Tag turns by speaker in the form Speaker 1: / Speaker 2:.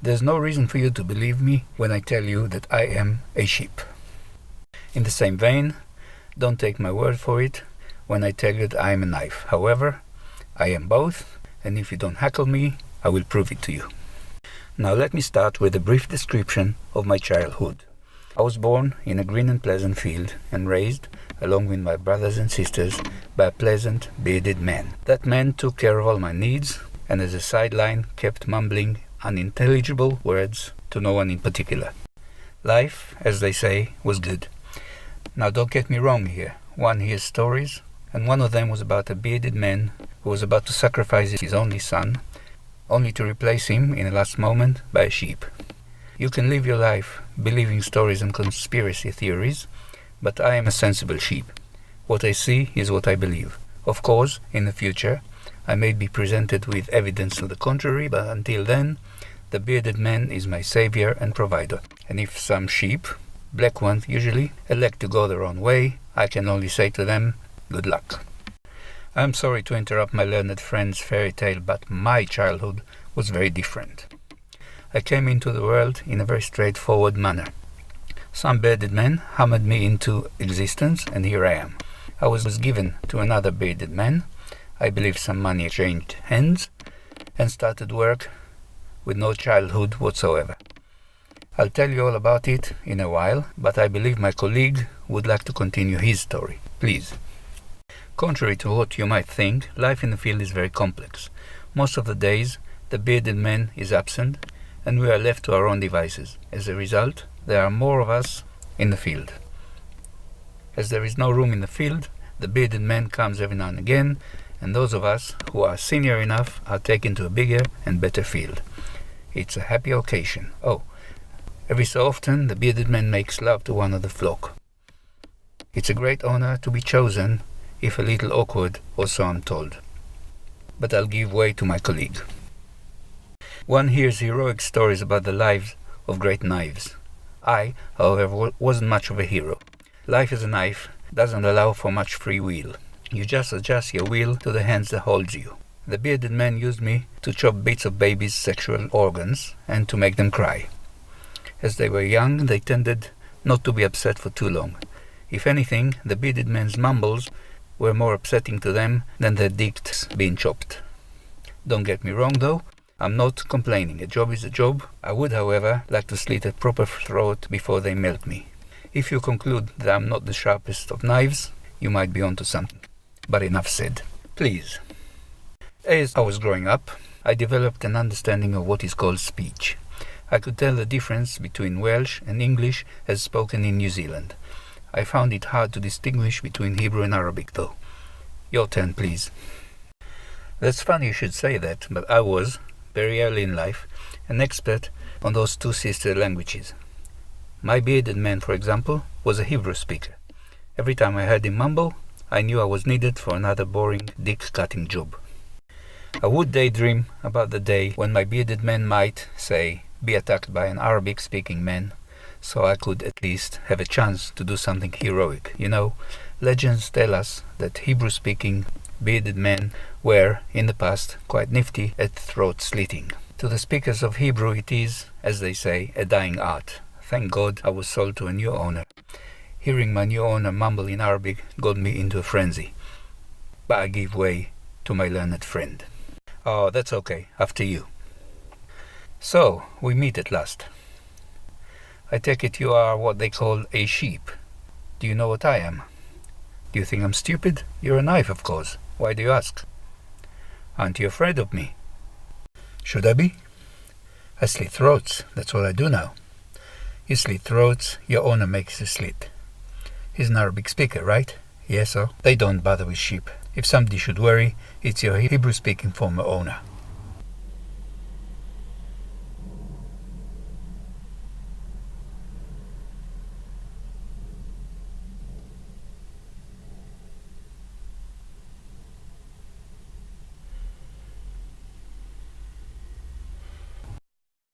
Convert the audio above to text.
Speaker 1: There's no reason for you to believe me when I tell you that I am a sheep. In the same vein, don't take my word for it when I tell you that I am a knife. However, I am both, and if you don't heckle me, I will prove it to you. Now let me start with a brief description of my childhood. I was born in a green and pleasant field and raised, along with my brothers and sisters, by a pleasant, bearded man. That man took care of all my needs, and as a sideline kept mumbling unintelligible words to no one in particular. Life, as they say, was good. Now don't get me wrong here. One hears stories, and one of them was about a bearded man who was about to sacrifice his only son, only to replace him in the last moment by a sheep. You can live your life believing stories and conspiracy theories, but I am a sensible sheep. What I see is what I believe. Of course, in the future, I may be presented with evidence to the contrary, but until then, the bearded man is my savior and provider. And if some sheep, black ones usually, elect to go their own way, I can only say to them, good luck. I'm sorry to interrupt my learned friend's fairy tale, but my childhood was very different. I came into the world in a very straightforward manner. Some bearded men hammered me into existence, and here I am. I was given to another bearded man. I believe some money exchanged hands, and started work with no childhood whatsoever. I'll tell you all about it in a while, but I believe my colleague would like to continue his story. Please. Contrary to what you might think, life in the field is very complex. Most of the days, the bearded man is absent, and we are left to our own devices. As a result, there are more of us in the field. As there is no room in the field, the bearded man comes every now and again, and those of us who are senior enough are taken to a bigger and better field. It's a happy occasion. Oh, every so often the bearded man makes love to one of the flock. It's a great honor to be chosen, if a little awkward, or so I'm told. But I'll give way to my colleague. One hears heroic stories about the lives of great knives. I, however, wasn't much of a hero. Life as a knife doesn't allow for much free will. You just adjust your will to the hands that hold you. The bearded man used me to chop bits of babies' sexual organs and to make them cry. As they were young, they tended not to be upset for too long. If anything, the bearded man's mumbles were more upsetting to them than their dicks being chopped. Don't get me wrong though, I'm not complaining. A job is a job. I would, however, like to slit a proper throat before they melt me. If you conclude that I'm not the sharpest of knives, you might be onto something. But enough said. Please. As I was growing up, I developed an understanding of what is called speech. I could tell the difference between Welsh and English as spoken in New Zealand. I found it hard to distinguish between Hebrew and Arabic though. Your turn, please. That's funny you should say that, but I was, very early in life, an expert on those two sister languages. My bearded man, for example, was a Hebrew speaker. Every time I heard him mumble, I knew I was needed for another boring dick-cutting job. I would daydream about the day when my bearded man might, say, be attacked by an Arabic-speaking man, so I could at least have a chance to do something heroic. You know, legends tell us that Hebrew-speaking bearded men were, in the past, quite nifty at throat-slitting. To the speakers of Hebrew it is, as they say, a dying art. Thank God I was sold to a new owner. Hearing my new owner mumble in Arabic got me into a frenzy. But I gave way to my learned friend. Oh, that's okay, after you. So, we meet at last. I take it you are what they call a sheep. Do you know what I am? Do you think I'm stupid? You're a knife, of course. Why do you ask? Aren't you afraid of me? Should I be? I slit throats, that's what I do now. You slit throats, your owner makes a slit. He's an Arabic speaker, right? Yes, so they don't bother with sheep. If somebody should worry, it's your Hebrew-speaking former owner.